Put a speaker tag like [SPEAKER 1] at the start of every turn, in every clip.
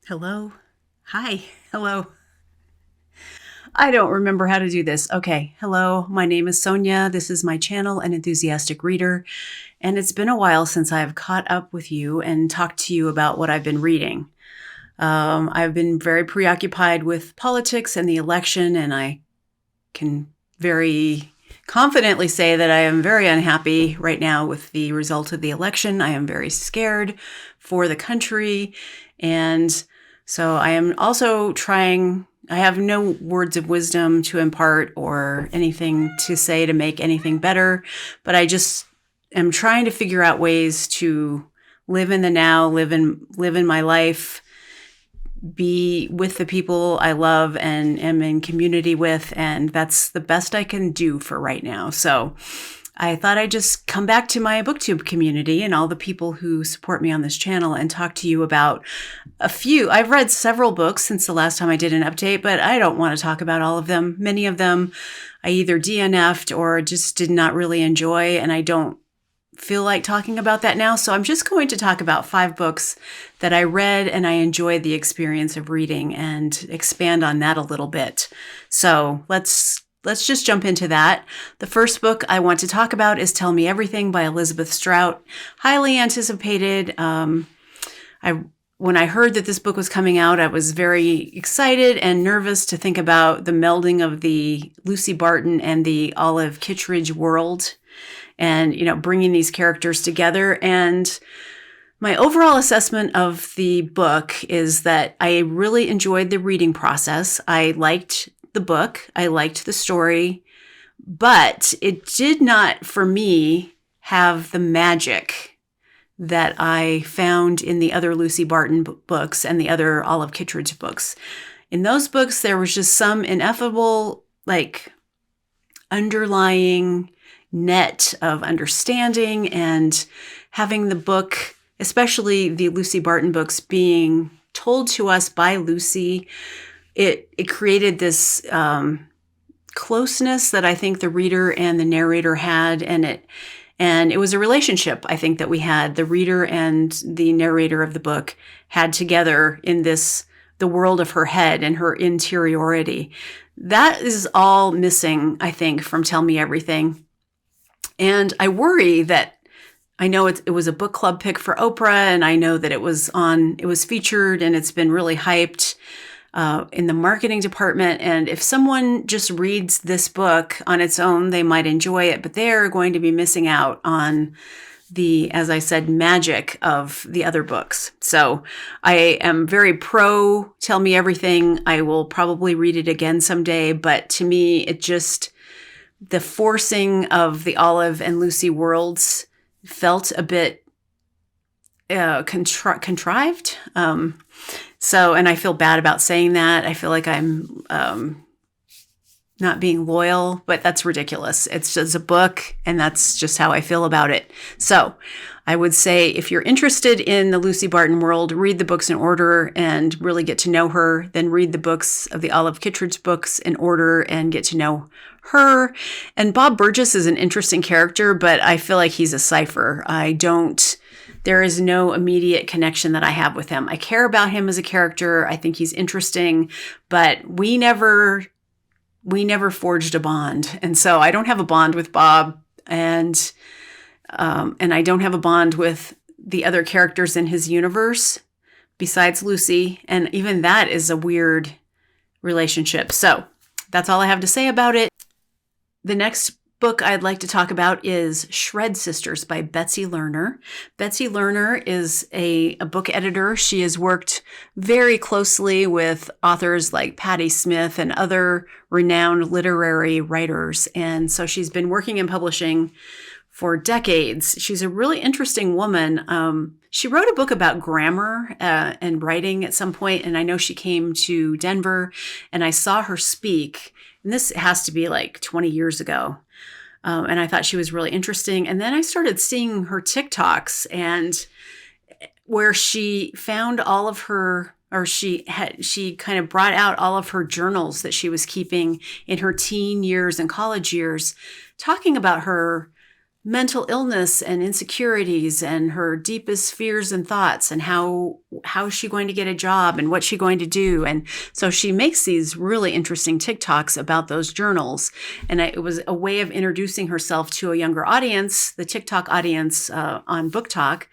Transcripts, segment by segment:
[SPEAKER 1] Hello. Hi. Hello. I don't remember how to do this. Okay. Hello. My name is Sonia. This is my channel, An Enthusiastic Reader. And it's been a while since I've caught up with you and talked to you about what I've been reading. I've been very preoccupied with politics and the election, and I can very confidently say that I am very unhappy right now with the result of the election. I am very scared for the country. And so I am also I have no words of wisdom to impart or anything to say to make anything better, but I just am trying to figure out ways to live in the now, live in my life, be with the people I love and am in community with. And that's the best I can do for right now. So I thought I'd just come back to my booktube community and all the people who support me on this channel and talk to you about a few. I've read several books since the last time I did an update, but I don't want to talk about all of them. Many of them I either DNF'd or just did not really enjoy, and I don't feel like talking about that now. So I'm just going to talk about 5 books that I read and I enjoyed the experience of reading and expand on that a little bit. So let's just jump into that. The first book I want to talk about is Tell Me Everything by Elizabeth Strout. Highly anticipated. When I heard that this book was coming out, I was very excited and nervous to think about the melding of the Lucy Barton and the Olive Kitteridge world, and bringing these characters together. And my overall assessment of the book is that I really enjoyed the reading process. I liked the book, I liked the story, but it did not, for me, have the magic that I found in the other Lucy Barton books and the other Olive Kitteridge books. In those books, there was just some ineffable, underlying net of understanding, and having the book, especially the Lucy Barton books, being told to us by Lucy, it created this closeness that I think the reader and the narrator had, and it was a relationship I think that we had, the reader and the narrator of the book had together in the world of her head and her interiority. That is all missing, I think, from Tell Me Everything. And I worry that, I know it was a book club pick for Oprah, and I know that it was featured and it's been really hyped in the marketing department. And if someone just reads this book on its own, they might enjoy it, but they're going to be missing out on the, as I said, magic of the other books. So I am very pro Tell Me Everything. I will probably read it again someday, but to me, the forcing of the Olive and Lucy worlds felt a bit contrived. And I feel bad about saying that. I feel like I'm not being loyal, but that's ridiculous. It's just a book, and that's just how I feel about it. So I would say, if you're interested in the Lucy Barton world, read the books in order and really get to know her. Then read the books of the Olive Kitteridge books in order and get to know her. And Bob Burgess is an interesting character, but I feel like he's a cipher. There is no immediate connection that I have with him. I care about him as a character. I think he's interesting, but we never forged a bond. And so I don't have a bond with Bob, and I don't have a bond with the other characters in his universe besides Lucy. And even that is a weird relationship. So that's all I have to say about it. The next book I'd like to talk about is Shred Sisters by Betsy Lerner. Betsy Lerner is a book editor. She has worked very closely with authors like Patti Smith and other renowned literary writers. And so she's been working in publishing for decades. She's a really interesting woman. She wrote a book about grammar and writing at some point, and I know she came to Denver, and I saw her speak. And this has to be like 20 years ago. And I thought she was really interesting. And then I started seeing her TikToks, and where she found all of her, or she kind of brought out all of her journals that she was keeping in her teen years and college years, talking about her mental illness and insecurities and her deepest fears and thoughts, and how is she going to get a job and what's she going to do. And so she makes these really interesting TikToks about those journals. And it was a way of introducing herself to a younger audience, the TikTok audience, on Book Talk.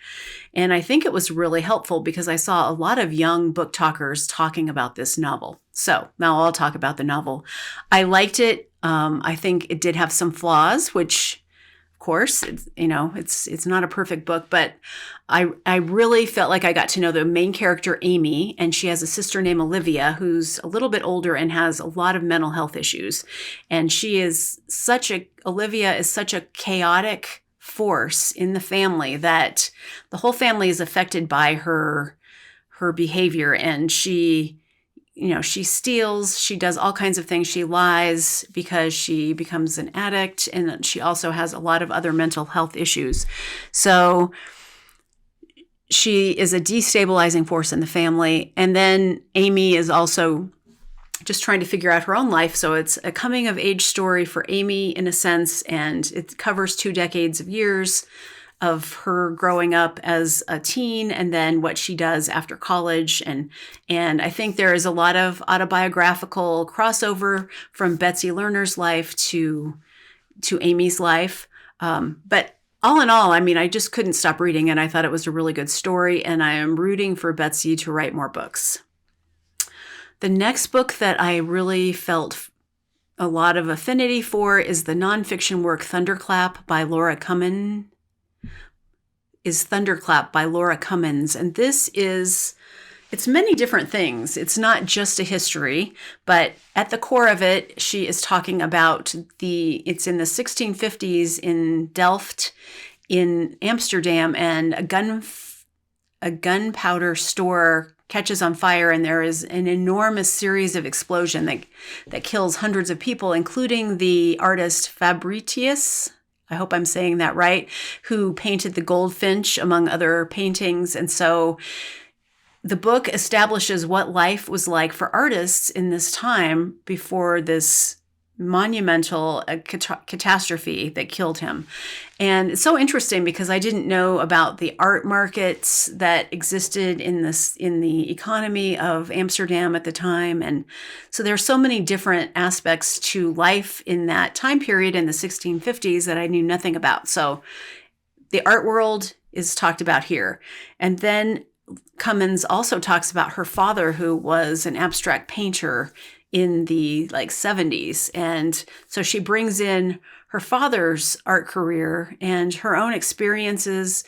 [SPEAKER 1] And I think it was really helpful because I saw a lot of young book talkers talking about this novel. So now I'll talk about the novel. I liked it. I think it did have some flaws, which, of course, it's not a perfect book, but I really felt like I got to know the main character, Amy, and she has a sister named Olivia, who's a little bit older and has a lot of mental health issues. And Olivia is such a chaotic force in the family that the whole family is affected by her behavior. And she steals, she does all kinds of things. She lies because she becomes an addict, and she also has a lot of other mental health issues. So she is a destabilizing force in the family. And then Amy is also just trying to figure out her own life. So it's a coming of age story for Amy in a sense, and it covers 2 decades of years of her growing up as a teen and then what she does after college. And I think there is a lot of autobiographical crossover from Betsy Lerner's life to Amy's life. But all in all, I mean, I just couldn't stop reading it. I thought it was a really good story, and I am rooting for Betsy to write more books. The next book that I really felt a lot of affinity for is the nonfiction work Thunderclap by Laura Cummins. And it's many different things. It's not just a history, but at the core of it, she is talking about it's in the 1650s in Delft in Amsterdam, and a gunpowder store catches on fire, and there is an enormous series of explosion that kills hundreds of people, including the artist Fabritius, I hope I'm saying that right, who painted the goldfinch, among other paintings. And so the book establishes what life was like for artists in this time before this monumental catastrophe that killed him. And it's so interesting because I didn't know about the art markets that existed in the economy of Amsterdam at the time. And so there are so many different aspects to life in that time period in the 1650s that I knew nothing about. So the art world is talked about here. And then Cummins also talks about her father, who was an abstract painter in the 70s. And so she brings in her father's art career and her own experiences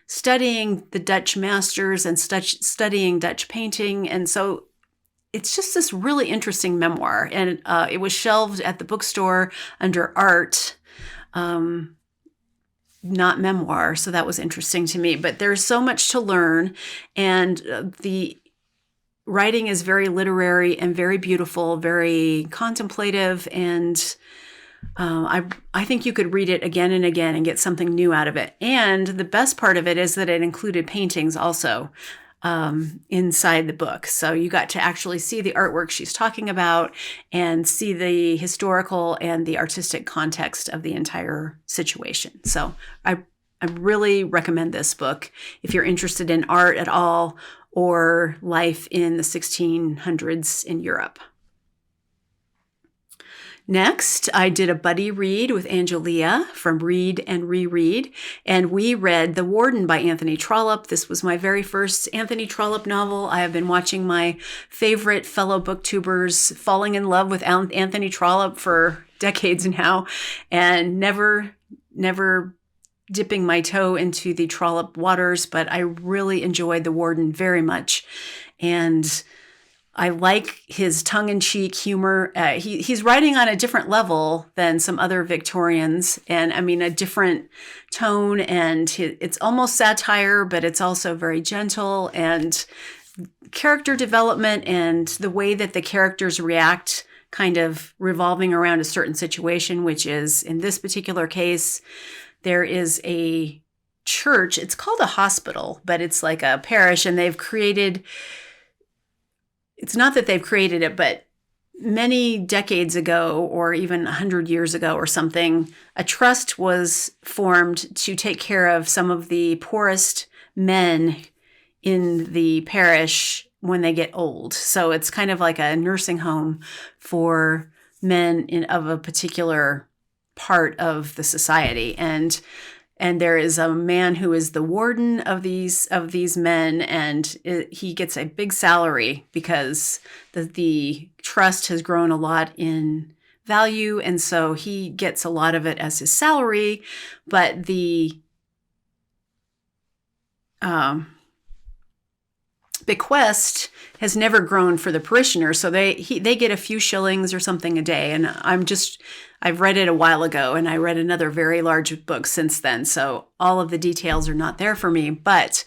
[SPEAKER 1] studying the Dutch masters and studying Dutch painting. And so it's just this really interesting memoir. And it was shelved at the bookstore under art, not memoir. So that was interesting to me. But there's so much to learn. And the writing is very literary and very beautiful, very contemplative, and I think you could read it again and again and get something new out of it. And the best part of it is that it included paintings also inside the book. So you got to actually see the artwork she's talking about and see the historical and the artistic context of the entire situation. So I really recommend this book if you're interested in art at all, or life in the 1600s in Europe. Next, I did a buddy read with Angelia from Read and Reread, and we read The Warden by Anthony Trollope. This was my very first Anthony Trollope novel. I have been watching my favorite fellow booktubers falling in love with Anthony Trollope for decades now, and never dipping my toe into the Trollope waters, but I really enjoyed The Warden very much. And I like his tongue-in-cheek humor. He's writing on a different level than some other Victorians, and I mean a different tone, and it's almost satire, but it's also very gentle, and character development and the way that the characters react kind of revolving around a certain situation, which is, in this particular case, there is a church. It's called a hospital, but it's like a parish, and it's not that they've created it, but many decades ago, or even 100 years ago or something, a trust was formed to take care of some of the poorest men in the parish when they get old. So it's kind of like a nursing home for men of a particular part of the society. And there is a man who is the warden of these men, and he gets a big salary because the trust has grown a lot in value, and so he gets a lot of it as his salary. But the bequest has never grown for the parishioners, so they get a few shillings or something a day. And I've read it a while ago, and I read another very large book since then, so all of the details are not there for me. But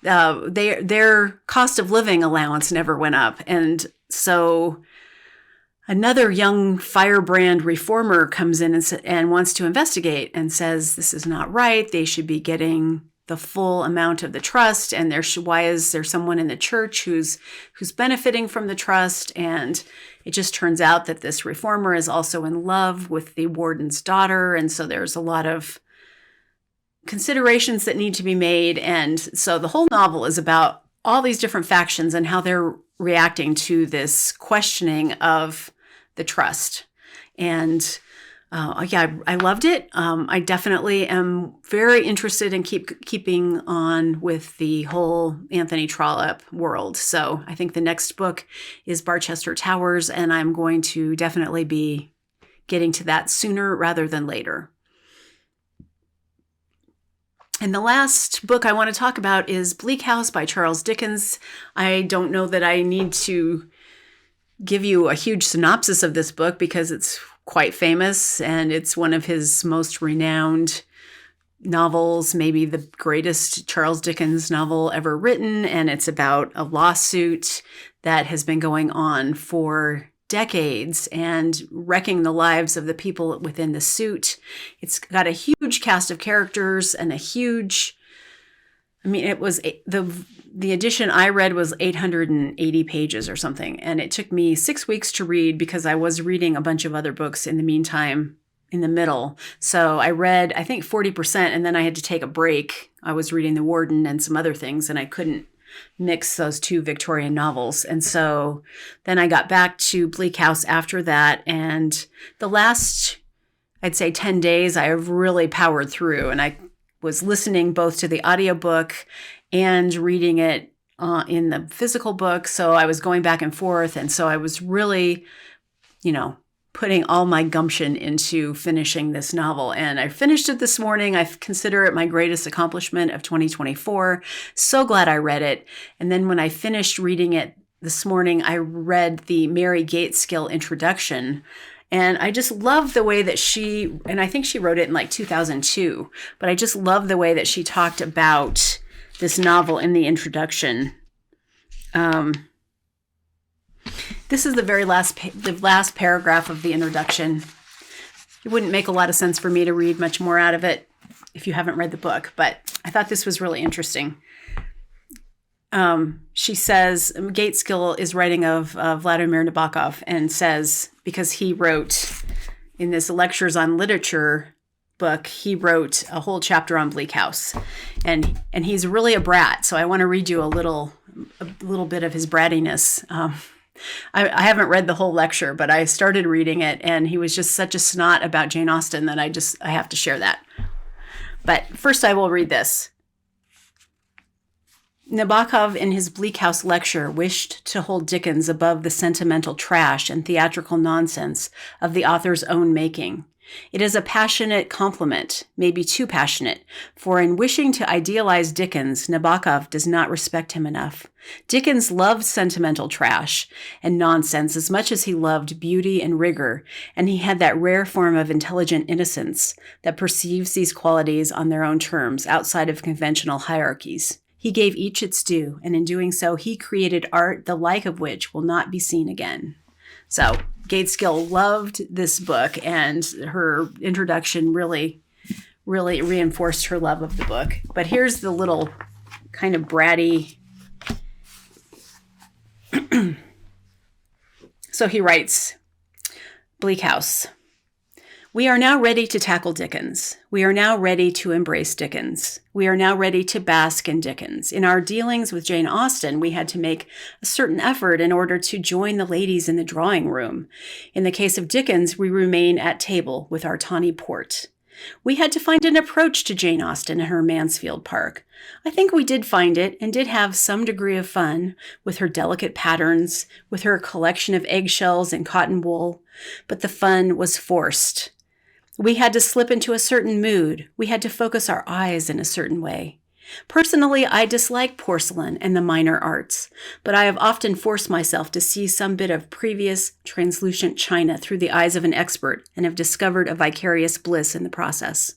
[SPEAKER 1] their cost of living allowance never went up, and so another young firebrand reformer comes in and wants to investigate and says this is not right. They should be getting the full amount of the trust, and why is there someone in the church who's benefiting from the trust? And it just turns out that this reformer is also in love with the warden's daughter, and so there's a lot of considerations that need to be made. And so the whole novel is about all these different factions and how they're reacting to this questioning of the trust. And I loved it. I definitely am very interested in keeping on with the whole Anthony Trollope world. So I think the next book is Barchester Towers, and I'm going to definitely be getting to that sooner rather than later. And the last book I want to talk about is Bleak House by Charles Dickens. I don't know that I need to give you a huge synopsis of this book because it's quite famous, and it's one of his most renowned novels, maybe the greatest Charles Dickens novel ever written. And it's about a lawsuit that has been going on for decades and wrecking the lives of the people within the suit. It's got a huge cast of characters and it was the edition I read was 880 pages or something. And it took me 6 weeks to read because I was reading a bunch of other books in the meantime, in the middle. So I read, I think 40%, and then I had to take a break. I was reading The Warden and some other things, and I couldn't mix those two Victorian novels. And so then I got back to Bleak House after that. And the last, I'd say 10 days, I have really powered through, and I was listening both to the audiobook and reading it in the physical book. So I was going back and forth. And so I was really, putting all my gumption into finishing this novel. And I finished it this morning. I consider it my greatest accomplishment of 2024. So glad I read it. And then when I finished reading it this morning, I read the Mary Gateskill introduction. And I just love the way that and I think she wrote it in like 2002, but I just love the way that she talked about this novel in the introduction. This is the very last paragraph of the introduction. It wouldn't make a lot of sense for me to read much more out of it if you haven't read the book, but I thought this was really interesting. She says, Gateskill is writing of Vladimir Nabokov, and says, because he wrote in this Lectures on Literature book, he wrote a whole chapter on Bleak House, and he's really a brat. So I want to read you a little bit of his brattiness. I haven't read the whole lecture, but I started reading it, and he was just such a snot about Jane Austen that I have to share that. But first I will read this. Nabokov, in his Bleak House lecture, wished to hold Dickens above the sentimental trash and theatrical nonsense of the author's own making. It is a passionate compliment, maybe too passionate, for in wishing to idealize Dickens, Nabokov does not respect him enough. Dickens loved sentimental trash and nonsense as much as he loved beauty and rigor, and he had that rare form of intelligent innocence that perceives these qualities on their own terms, outside of conventional hierarchies. He gave each its due, and in doing so, he created art the like of which will not be seen again. So Gateskill loved this book, and her introduction really, really reinforced her love of the book. But here's the little kind of bratty So he writes, Bleak House. We are now ready to tackle Dickens. We are now ready to embrace Dickens. We are now ready to bask in Dickens. In our dealings with Jane Austen, we had to make a certain effort in order to join the ladies in the drawing room. In the case of Dickens, we remain at table with our tawny port. We had to find an approach to Jane Austen and her Mansfield Park. I think we did find it and did have some degree of fun with her delicate patterns, with her collection of eggshells and cotton wool, but the fun was forced. We had to slip into a certain mood. We had to focus our eyes in a certain way. Personally, I dislike porcelain and the minor arts, but I have often forced myself to see some bit of previous translucent china through the eyes of an expert and have discovered a vicarious bliss in the process.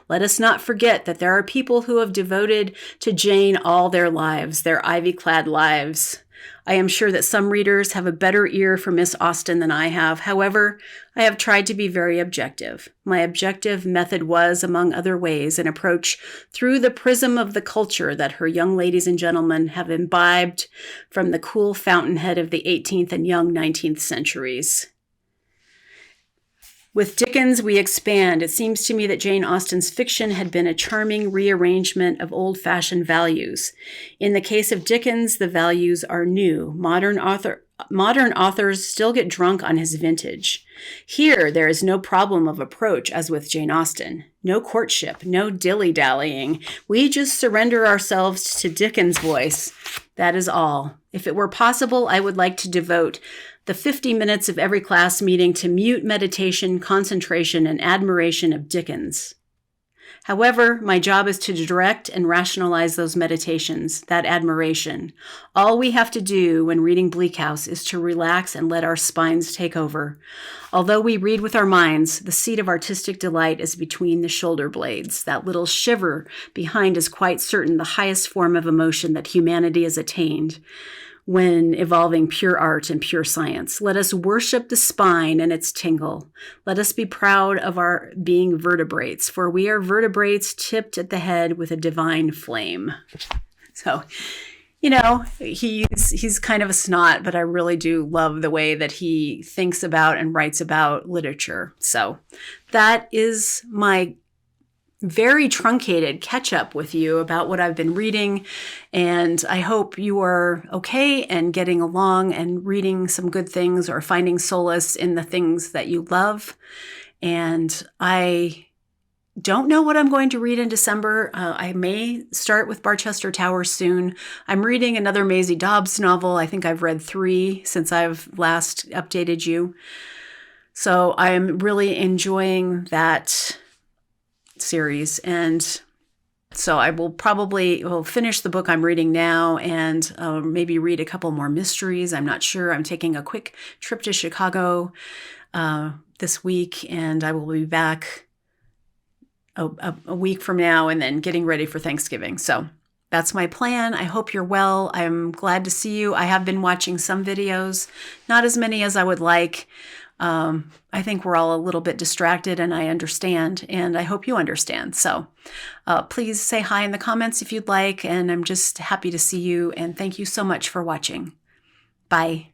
[SPEAKER 1] Let us not forget that there are people who have devoted to Jane all their lives, their ivy-clad lives. I am sure that some readers have a better ear for Miss Austen than I have. However, I have tried to be very objective. My objective method was, among other ways, an approach through the prism of the culture that her young ladies and gentlemen have imbibed from the cool fountainhead of the 18th and young 19th centuries. With Dickens, we expand. It seems to me that Jane Austen's fiction had been a charming rearrangement of old-fashioned values. In the case of Dickens, the values are new. Modern authors still get drunk on his vintage. Here, there is no problem of approach, as with Jane Austen. No courtship, no dilly-dallying. We just surrender ourselves to Dickens' voice. That is all. If it were possible, I would like to devote the 50 minutes of every class meeting to mute meditation, concentration, and admiration of Dickens. However, my job is to direct and rationalize those meditations, that admiration. All we have to do when reading Bleak House is to relax and let our spines take over. Although we read with our minds, the seat of artistic delight is between the shoulder blades. That little shiver behind is quite certain the highest form of emotion that humanity has attained when evolving pure art and pure science. Let us worship the spine and its tingle. Let us be proud of our being vertebrates, for we are vertebrates tipped at the head with a divine flame. So, he's kind of a snot, but I really do love the way that he thinks about and writes about literature. So that is my very truncated catch up with you about what I've been reading. And I hope you are okay and getting along and reading some good things or finding solace in the things that you love. And I don't know what I'm going to read in December. I may start with Barchester Towers soon. I'm reading another Maisie Dobbs novel. I think I've read 3 since I've last updated you. So I'm really enjoying that series, and so I will finish the book I'm reading now and maybe read a couple more mysteries. I'm not sure. I'm taking a quick trip to Chicago this week, and I will be back a week from now and then getting ready for Thanksgiving. So that's my plan. I hope you're well. I'm glad to see you. I have been watching some videos, not as many as I would like. I think we're all a little bit distracted, and I understand, and I hope you understand. So please say hi in the comments if you'd like, and I'm just happy to see you, and thank you so much for watching. Bye.